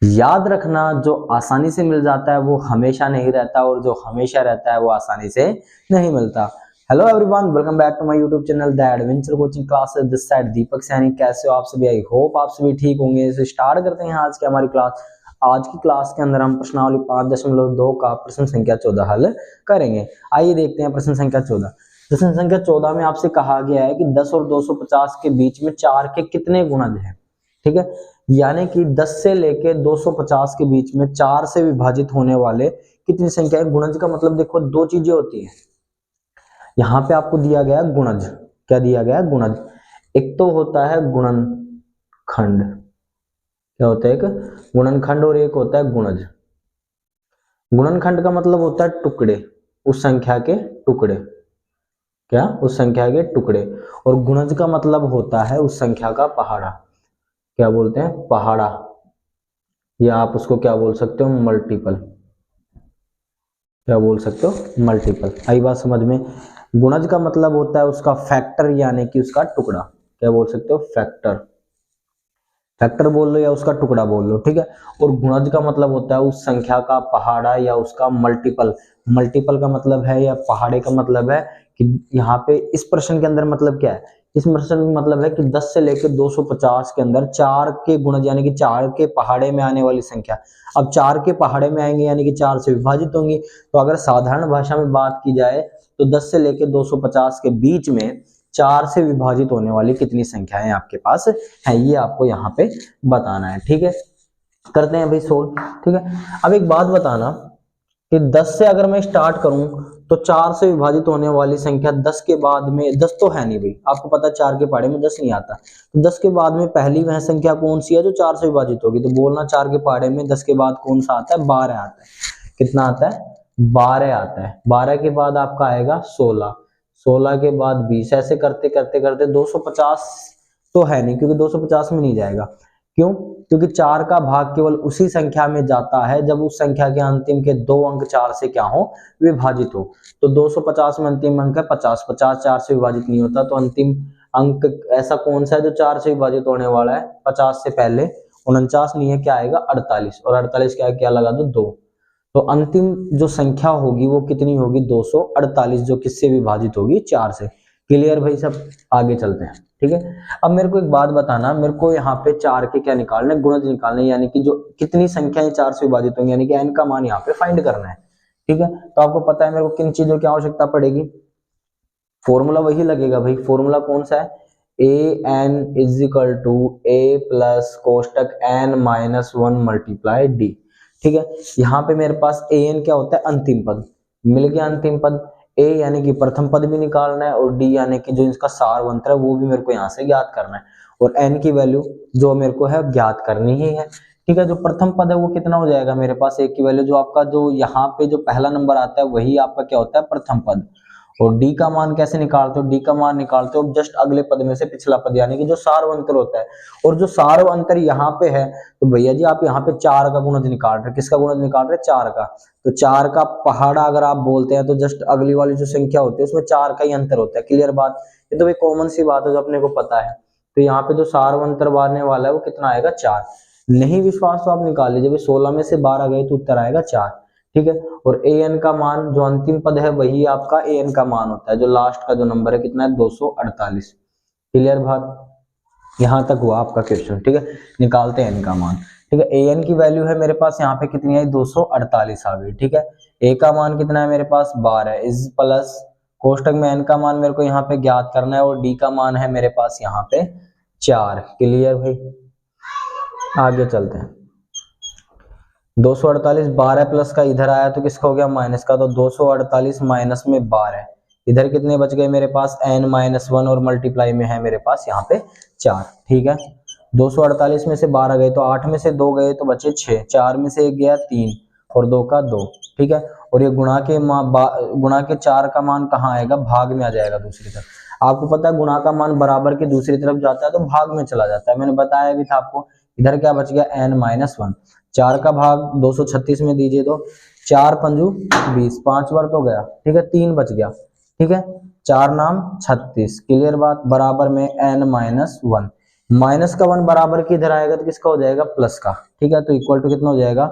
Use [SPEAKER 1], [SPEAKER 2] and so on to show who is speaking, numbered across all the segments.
[SPEAKER 1] याद रखना, जो आसानी से मिल जाता है वो हमेशा नहीं रहता, और जो हमेशा रहता है वो आसानी से नहीं मिलता। Hello everyone, welcome back to my YouTube channel the Adventure Coaching Classes. This side Deepak Saini. कैसे हो आप सभी? आई होप आप सभी ठीक होंगे। इसे स्टार्ट करते हैं आज की हमारी क्लास। आज की क्लास के अंदर हम प्रश्नावली 5.2 का प्रश्न संख्या 14 हल करेंगे। आइए देखते हैं प्रश्न संख्या 14। प्रश्न संख्या 14 में आपसे कहा गया है कि 10 और 250 के बीच में 4 के कितने गुणज हैं। ठीक है, यानी कि 10 से लेके 250 के बीच में 4 से विभाजित होने वाले कितनी संख्या है। गुणज का मतलब देखो दो चीजें होती हैं। यहां पे आपको दिया गया गुणज, क्या दिया गया? गुणज। एक तो होता है गुणनखंड, क्या होता है? एक गुणनखंड और एक होता है गुणज। गुणनखंड का मतलब होता है टुकड़े, उस संख्या के टुकड़े, क्या? उस संख्या के टुकड़े। और गुणज का मतलब होता है उस संख्या का पहाड़ा, क्या बोलते हैं? पहाड़ा, या आप उसको क्या बोल सकते हो? मल्टीपल, क्या बोल सकते हो? मल्टीपल। आई बात समझ में? गुणज का मतलब होता है उसका फैक्टर, यानी कि उसका टुकड़ा, क्या बोल सकते हो? फैक्टर, फैक्टर बोल लो या उसका टुकड़ा बोल लो, ठीक है। और गुणज का मतलब होता है उस संख्या का पहाड़ा या उसका मल्टीपल। मल्टीपल का मतलब है, या पहाड़े का मतलब है कि यहाँ पे इस प्रश्न के अंदर मतलब क्या है? इस प्रश्न में मतलब है कि 10 से लेकर 250 के अंदर 4 के गुणज, यानी कि 4 के पहाड़े में आने वाली संख्या। अब 4 के पहाड़े में आएंगे यानी कि 4 से विभाजित होंगी। तो अगर साधारण भाषा में बात की जाए तो 10 से लेकर 250 के बीच में 4 से विभाजित होने वाली कितनी संख्याएं आपके पास है, ये आपको यहाँ पे बताना है। ठीक है, करते हैं भाई सोल्व। ठीक है, अब एक बात बताना कि 10 से अगर मैं स्टार्ट करूं तो 4 से विभाजित होने वाली संख्या 10 के बाद में, 10 तो है नहीं भाई, आपको पता है 4 के पहाड़े में 10 नहीं आता। तो 10 के बाद में पहली वह संख्या कौन सी है जो 4 से विभाजित होगी? तो बोलना 4 के पहाड़े में 10 के बाद कौन सा आता है? 12 आता है। कितना आता है? 12 आता है। 12 के बाद आपका आएगा 16, 16 के बाद 20, ऐसे करते करते करते 250 तो है नहीं, क्योंकि 250 में नहीं जाएगा। क्यों? क्योंकि 4 का भाग केवल उसी संख्या में जाता है जब उस संख्या के अंतिम के 2 अंक 4 से क्या हो? विभाजित हो। तो 250 में अंतिम अंक है 50, 50 4 से विभाजित नहीं होता। तो अंतिम अंक ऐसा कौन सा है जो 4 से विभाजित होने वाला है? 50 से पहले 49 नहीं है, क्या आएगा? 48, और 48 क्या लगा दो? 2। तो अंतिम जो संख्या होगी वो कितनी होगी? 248, जो किससे विभाजित होगी? 4 से। क्लियर भाई सब? आगे चलते हैं। ठीक है, अब मेरे को एक बात बताना, मेरे को यहाँ पे 4 के क्या निकालना है? गुणज निकालना है, यानी कि जो कितनी संख्याएं 4 से विभाजित होंगी, यानी कि n का मान यहाँ पे फाइंड करना है। ठीक है, तो आपको पता है मेरे को किन चीजों की आवश्यकता पड़ेगी? फॉर्मूला वही लगेगा भाई। फॉर्मूला कौन सा है? an is equal to a plus कोष्टक n माइनस 1 मल्टीप्लाई d। ठीक है, यहाँ पे मेरे पास an क्या होता है? अंतिम पद। मिल गया अंतिम पद। a यानी कि प्रथम पद भी निकालना है, और d यानी कि जो इसका सारवंत्र है वो भी मेरे को यहाँ से ज्ञात करना है। और n की वैल्यू जो मेरे को है ज्ञात करनी ही है। ठीक है, जो प्रथम पद है वो कितना हो जाएगा मेरे पास? a की वैल्यू, जो आपका जो यहाँ पे जो पहला नंबर आता है वही आपका क्या होता है? प्रथम पद। और डी का मान कैसे निकालते हो? डी का मान निकालते हो जस्ट अगले पद में से पिछला पद, यानी कि जो सार्व अंतर होता है। और जो सार्व अंतर यहाँ पे है, तो भैया जी आप यहाँ पे 4 का गुणज निकाल रहे। किसका गुणज निकाल रहे? 4 का। तो 4 का पहाड़ा अगर आप बोलते हैं तो जस्ट अगली वाली जो संख्या होती है उसमें 4 का ही अंतर होता है। क्लियर बात? ये तो भाई कॉमन सी बात है जो अपने को पता है। तो यहाँ पे जो सार्व अंतर बनने वाला है वो कितना आएगा? 4। नहीं विश्वास तो आप निकाल लीजिए। 16 में से 12 गए तो उत्तर आएगा 4। ठीक है, और an का मान जो अंतिम पद है वही आपका an का मान होता है। जो लास्ट का जो नंबर है कितना है? 248। क्लियर बात? यहां तक हुआ आपका क्वेश्चन। ठीक है, निकालते हैं n का मान। ठीक है, an की वैल्यू है मेरे पास यहाँ पे कितनी आई? 248 आ गई। ठीक है, a का मान कितना है मेरे पास? 12 इज प्लस कोष्टक में n का मान मेरे को यहाँ पे ज्ञात करना है, और d का मान है मेरे पास यहाँ पे 4। क्लियर भाई? आगे चलते हैं। 248 12 प्लस का इधर आया तो किसका हो गया? माइनस का। तो 248 माइनस में 12, इधर कितने बच गए मेरे पास? n माइनस 1, और मल्टीप्लाई में है मेरे पास यहाँ पे 4। ठीक है, 248 में से 12 गए तो 8 में से 2 गए तो बचे 6, 4 में से 1 गया 3, और 2 का 2। ठीक है, और ये गुणा के 4 का मान कहाँ आएगा? भाग में आ जाएगा दूसरी तरफ। आपको पता है गुणा का मान बराबर के दूसरी तरफ जाता है तो भाग में चला जाता है। मैंने बताया भी था आपको। इधर क्या बच गया? n minus 1। 4 का भाग 236 में दीजिए तो 4 पंजू 20, 5 बार तो गया। ठीक है, 3 बच गया। ठीक है, 4 नाम 36। क्लियर बात? बराबर में n माइनस 1। माइनस का 1 बराबर किधर आएगा तो किसका हो जाएगा, प्लस का। ठीक है, तो इक्वल टू कितना हो जाएगा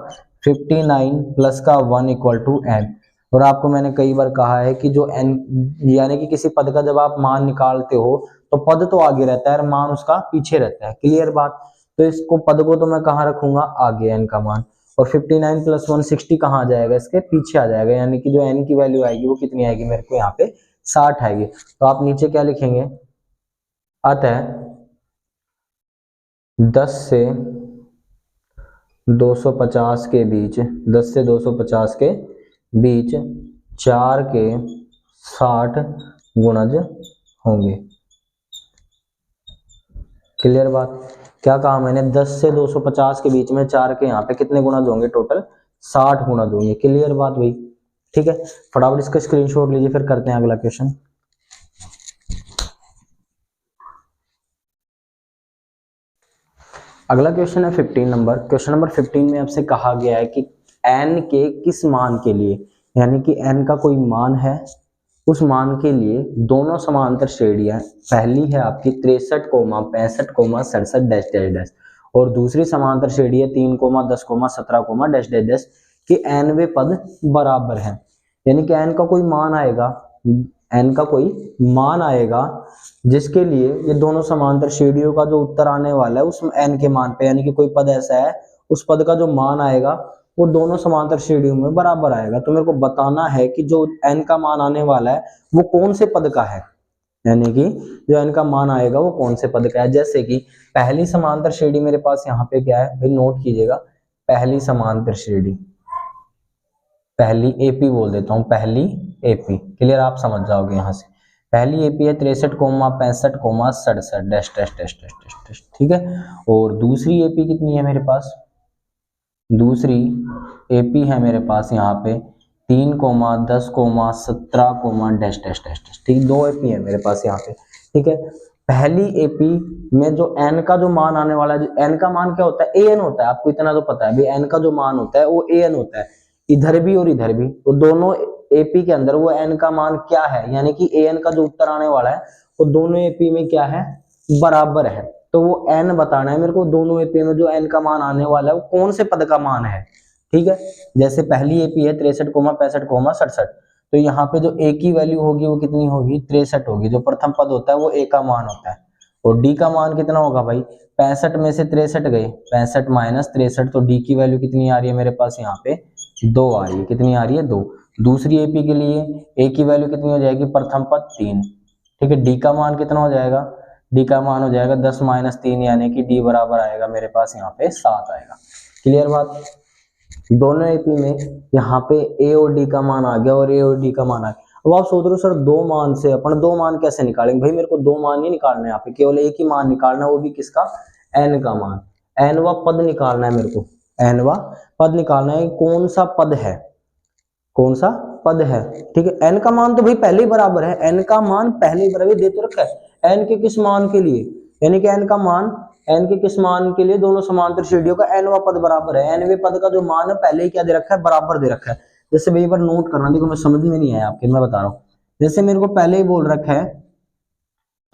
[SPEAKER 1] 59 प्लस का 1 इक्वल टू n। और आपको मैंने कई बार कहा है कि जो n यानी कि किसी पद का जब आप मान निकालते हो तो पद तो आगे रहता है और मान उसका पीछे रहता है, क्लियर बात। तो इसको पद को तो मैं कहाँ रखूंगा, आगे n का मान, और 59 प्लस 160 कहाँ आ जाएगा, इसके पीछे आ जाएगा, यानी कि जो n की वैल्यू आएगी वो कितनी आएगी मेरे को यहाँ पे 60 आएगी। तो आप नीचे क्या लिखेंगे, अतः 10 से 250 के बीच, 10 से 250 के बीच 4 के 60 गुणज होंगे। क्लियर बात। क्या कहा मैंने, 10 से 250 के बीच में 4 के यहाँ पे कितने गुणज होंगे, टोटल 60 गुणज होंगे। क्लियर बात भाई। ठीक है, फटाफट इसका स्क्रीनशॉट लीजिए, फिर करते हैं अगला क्वेश्चन। अगला क्वेश्चन है 15 नंबर। क्वेश्चन नंबर 15 में आपसे कहा गया है कि n के किस मान के लिए, यानी कि n का कोई मान है, उस मान के लिए दोनों समांतर श्रेणियां, पहली है आपकी 63, 65, 67 डैश डैश डैश, और दूसरी समांतर श्रेणी है 3, 10, 17 डैश डैश डैश के nवे पद बराबर हैं। यानी कि n का कोई मान आएगा, n का कोई मान आएगा जिसके लिए ये दोनों समांतर श्रेणियों का जो उत्तर आने वाला है उस n के मान पे, यानी कि कोई पद ऐसा है उस पद का जो मान आएगा वो दोनों समांतर श्रेणियों में बराबर आएगा। तो मेरे को बताना है कि जो n का मान आने वाला है वो कौन से पद का है, यानी कि जो n का मान आएगा वो कौन से पद का है। जैसे कि पहली समांतर श्रेणी मेरे पास यहाँ पे क्या है भाई, नोट कीजिएगा, पहली समांतर श्रेणी, पहली एपी बोल देता हूँ, पहली एपी, क्लियर, आप समझ जाओगे यहाँ से। पहली एपी है 63, 65, 67 dash dash dash dash dash, ठीक है। और दूसरी एपी कितनी है मेरे पास, दूसरी एपी है मेरे पास यहाँ पे 3, 10, 17 डैश डैश डैश डैश, ठीक, दो एपी है मेरे पास यहाँ पे। ठीक है, पहली एपी में जो n का जो मान आने वाला है, n का मान क्या होता है, an होता है, आपको इतना तो पता है भाई, n का जो मान होता है वो an होता है, इधर भी और इधर भी, तो दोनों एपी के अंदर वो n का मान क्या है, यानी कि an का जो उत्तर आने वाला है वो दोनों एपी में क्या है, बराबर है। तो वो n बताना है मेरे को, दोनों एपी में जो n का मान आने वाला है वो कौन से पद का मान है। ठीक है, जैसे पहली एपी है 63, 65, 67, तो यहाँ पे जो a की वैल्यू होगी वो कितनी होगी, 63 होगी, जो प्रथम पद होता है वो a का मान होता है। और d का मान कितना होगा भाई, 65 में से 63 गए, 65 माइनस 63, तो d की वैल्यू कितनी आ रही है मेरे पास यहाँ पे 2 आ रही है, कितनी आ रही है 2। दूसरी एपी के लिए a की वैल्यू कितनी हो जाएगी, प्रथम पद 3, ठीक है। d का मान कितना हो जाएगा, d का मान हो जाएगा 10 माइनस 3, यानी कि d बराबर आएगा मेरे पास यहाँ पे 7 आएगा। क्लियर बात। दोनों एपी में यहाँ पे a और d का मान आ गया और a और d का मान आ गया। अब आप सोच रहे हो सर दो मान से अपन दो मान कैसे निकालेंगे, भाई मेरे को दो मान नहीं निकालना है यहाँ पे, केवल एक ही मान निकालना है, वो भी किसका, n का मान, nवा पद निकालना है मेरे को, nवा पद निकालना है, कौन सा पद है, कौन सा पद है। ठीक है, n का मान तो भाई पहले ही बराबर है, n का मान पहले ही बराबर दे तो रखा है, n के किस मान के लिए, यानी कि n का मान, n के किस मान के लिए, दोनों समांतर श्रेणियों का nवा पद बराबर है, nवे पद का जो मान है पहले ही क्या दे रखा है, बराबर दे रखा है। जैसे भाई एक बार नोट करना, देखो मैं समझ में नहीं आया आपके, मैं बता रहा हूँ। जैसे मेरे को पहले ही बोल रखा है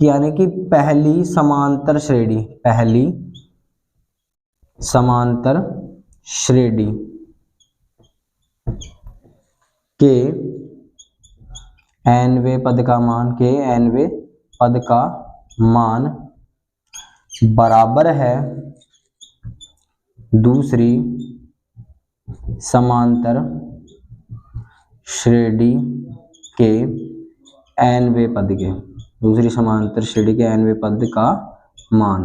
[SPEAKER 1] कि यानी कि पहली समांतर श्रेणी, पहली समांतर श्रेणी के nवे पद का मान, के nवे पद का मान बराबर है दूसरी समांतर श्रेणी के nवे पद के, दूसरी समांतर श्रेणी के nवे पद का मान।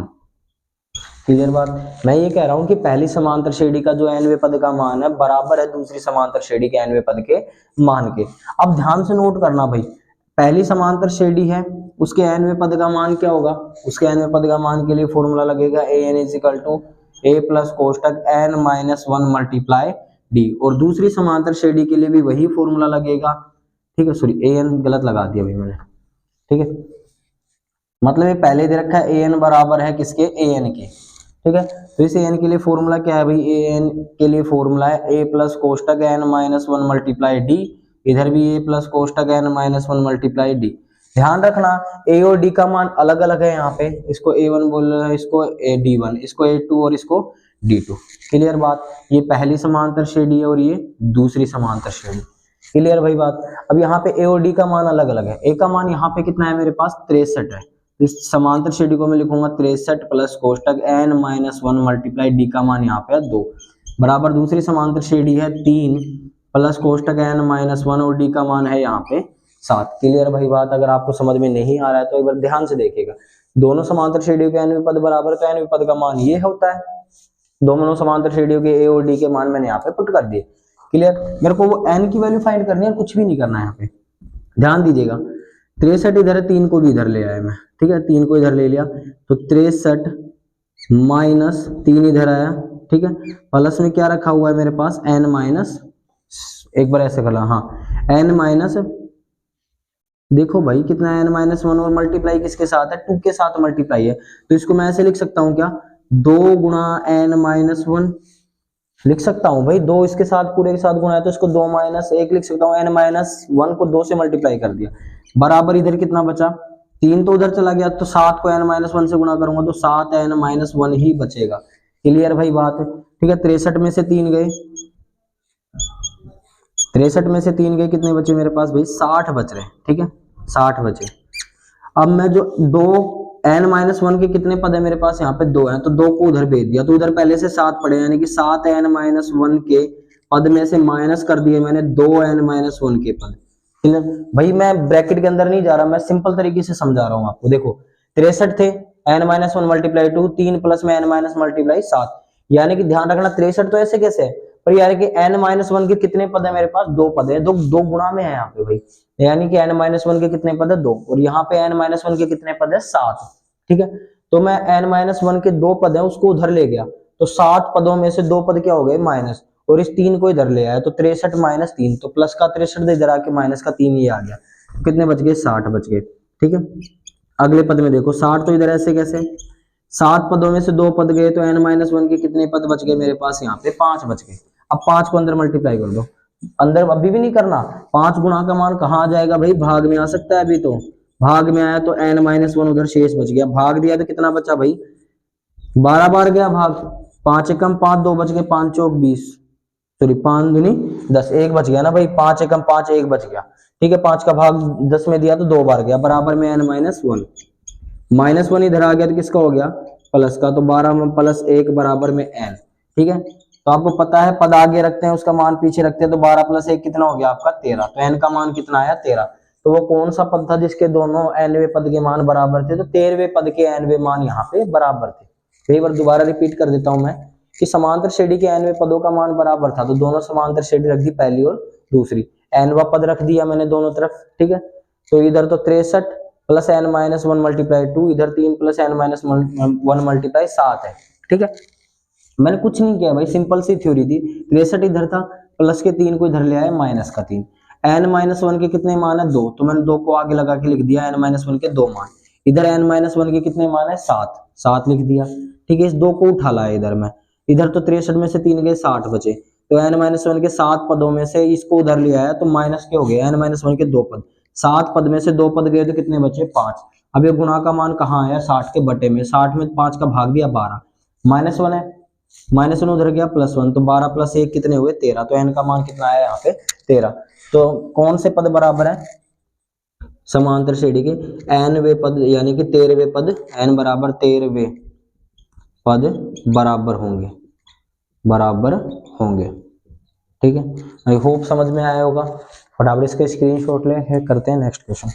[SPEAKER 1] क्लियर बात। मैं ये कह रहा हूं कि पहली समांतर श्रेणी का जो nवे पद का मान है बराबर है दूसरी समांतर श्रेणी के nवे पद के मान के। अब ध्यान से नोट करना भाई, पहली समांतर श्रेणी है उसके nवे पद का मान क्या होगा, उसके nवे पद का मान के लिए फॉर्मूला लगेगा an is equal to a plus कोष्टक n माइनस 1 मल्टीप्लाई d, और दूसरी समांतर श्रेणी के लिए भी वही फॉर्मूला लगेगा। ठीक है, सॉरी an गलत लगा दिया भाई मैंने, ठीक है, मतलब ये पहले दे रखा है an बराबर है किसके, an के। ठीक है, तो इस an के लिए फॉर्मूला क्या है भाई, an के लिए फॉर्मूला है a प्लस कोष्टक n माइनस 1 मल्टीप्लाई d, इधर भी a प्लस कोष्टक n माइनस 1 मल्टीप्लाई d। ध्यान रखना ए और डी का मान अलग अलग है यहाँ पे, इसको A1 बोल रहे हैं, इसको D1, इसको A2 और इसको D2। क्लियर बात, ये पहली समांतर श्रेणी है और ये दूसरी समांतर श्रेणी। क्लियर भाई बात। अब यहाँ पे ए और डी का मान अलग अलग है। ए का मान यहाँ पे कितना है मेरे पास 63 है, इस समांतर श्रेणी को मैं लिखूंगा 63 प्लस कोष्टक n-1 मल्टीप्लाई डी का मान यहाँ पे 2 बराबर दूसरी समांतर श्रेणी है 3 प्लस कोष्टक n-1 और डी का मान है यहाँ पे 7। क्लियर भाई बात। अगर आपको समझ में नहीं आ रहा है तो एक बार ध्यान से देखिएगा, दोनों समांतर श्रेणियों के n पद बराबर, तो n पद का मान ये होता है। दोनों समांतर श्रेणियों के ए और डी के मान मैंने यहाँ पे पुट कर दिए। क्लियर, मेरे को वो n की वैल्यू फाइंड करनी है, कुछ भी नहीं करना है यहाँ पे। ध्यान दीजिएगा 63 इधर है, 3 को भी इधर ले आया मैं, ठीक है, 3 को इधर ले लिया तो 63 माइनस 3 इधर आया, ठीक है, प्लस में क्या रखा हुआ है मेरे पास n माइनस, एक बार ऐसे कर ला, हाँ n माइनस, देखो भाई कितना है n-1 और मल्टीप्लाई किसके साथ है 2 के साथ मल्टीप्लाई है, तो इसको मैं ऐसे लिख सकता हूँ क्या 2 गुणा n-1 लिख सकता हूँ भाई, 2 इसके साथ पूरे के साथ गुणा है तो इसको 2 माइनस 1 लिख सकता हूँ, n-1 को 2 से मल्टीप्लाई कर दिया बराबर इधर कितना बचा 3 तो उधर चला गया, तो 7 को n-1 से गुणा करूंगा तो 7n-1 ही बचेगा। क्लियर भाई बात है, ठीक है। 63 में से 3 गए, 63 में से 3 गए, कितने बचे मेरे पास भाई 60 बच रहे, ठीक है 60 बचे। अब मैं जो 2 n-1 के कितने पद है मेरे पास यहाँ पे 2 हैं, तो 2 को उधर भेज दिया तो उधर पहले से 7 पड़े, यानी कि 7n-1 के पद में से माइनस कर दिए मैंने 2n-1 के पद। भाई मैं ब्रैकेट के अंदर नहीं जा रहा, मैं सिंपल तरीके से समझा रहा हूँ आपको। देखो 63 थे, n-1 मल्टीप्लाई 2, 3 प्लस में n- मल्टीप्लाई 7, यानी कि ध्यान रखना 63 तो ऐसे कैसे है, पर यानी कि n-1 के कितने पद है मेरे पास 2 पद है, दो गुणा में है यहाँ पे भाई, यानी कि n-1 के कितने पद है 2 और यहाँ पे n-1 के कितने पद है 7, ठीक है। तो मैं n-1 के 2 पद है उसको उधर ले गया तो 7 पदों में से 2 पद क्या हो गए माइनस, और इस 3 को इधर ले आया तो 63 माइनस 3, तो प्लस का 63 इधर आके माइनस का 3 ये आ गया, तो कितने बच गए 60 बच गए, ठीक है। अगले पद में देखो 60 तो इधर ऐसे कैसे, 7 पदों में से 2 पद गए तो n-1 के कितने पद बच गए मेरे पास यहाँ पे 5 बच गए। अब 5 को अंदर मल्टीप्लाई कर दो, अंदर अभी भी नहीं करना, 5 गुणा का मान कहाँ आ जाएगा भाई भाग में आ सकता है, अभी तो भाग में आया तो n-1 उधर शेष बच गया, भाग दिया तो कितना बचा भाई 12 बार गया भाग, 5 एकम 5, 2 बच गए, 5 चौक 20, सॉरी 5 दूनी 10, 1 बच गया ना भाई, 5 एकम 5 1 बच गया, ठीक है। 5 का भाग 10 में दिया तो 2 बार गया, बराबर में n-1, -1 इधर आ गया तो किसका हो गया प्लस का, तो 12 में प्लस 1 बराबर में n, ठीक है। तो आपको पता है पद आगे रखते हैं उसका मान पीछे रखते हैं, तो 12 प्लस 1 कितना हो गया आपका 13, तो n का मान कितना आया 13। तो वो कौन सा पद था जिसके दोनों nवें पद के मान बराबर थे, तो 13वें पद के nवें मान यहाँ पे बराबर थे। एक बार दोबारा रिपीट कर देता हूं मैं कि समांतर श्रेणी के nवें पदों का मान बराबर था, तो दोनों समांतर श्रेणी रख दी पहली और दूसरी, nवां पद रख दिया मैंने दोनों तरफ, ठीक है। तो इधर तो 63 प्लस n-1 मल्टीप्लाई 2, इधर 3 प्लस n-1 मल्टीप्लाई 7 है, ठीक है। मैंने कुछ नहीं किया भाई, सिंपल सी थ्योरी थी, 63 इधर था, प्लस के 3 को इधर ले आए, माइनस का 3, n-1 के कितने मान है 2, तो मैंने 2 को आगे लगा के लिख दिया n-1 के 2 मान, इधर n-1 के कितने मान है 7 लिख दिया, ठीक है। इस 2 को उठा लाया इधर मैं, इधर तो 63 में से 3 गए 60 बचे, तो n-1 के 7 पदों में से इसको उधर ले आया तो माइनस के हो गए n-1 के 2 पद, 7 पद में से 2 पद गए तो कितने बचे 5। अब ये गुणा का मान कहाँ आया 60 के बटे में, 60 में 5 का भाग दिया 12, -1 है, -1 उधर गया +1, तो 12 प्लस 1 कितने हुए 13, तो n का मान कितना आया यहाँ पे 13। तो कौन से पद बराबर है समांतर श्रेणी के nवें पद, यानी कि 13वें पद, n बराबर 13वें पद बराबर होंगे, ठीक है। आई होप समझ में आया होगा, फटाफट इसका स्क्रीनशॉट ले, करते हैं नेक्स्ट क्वेश्चन।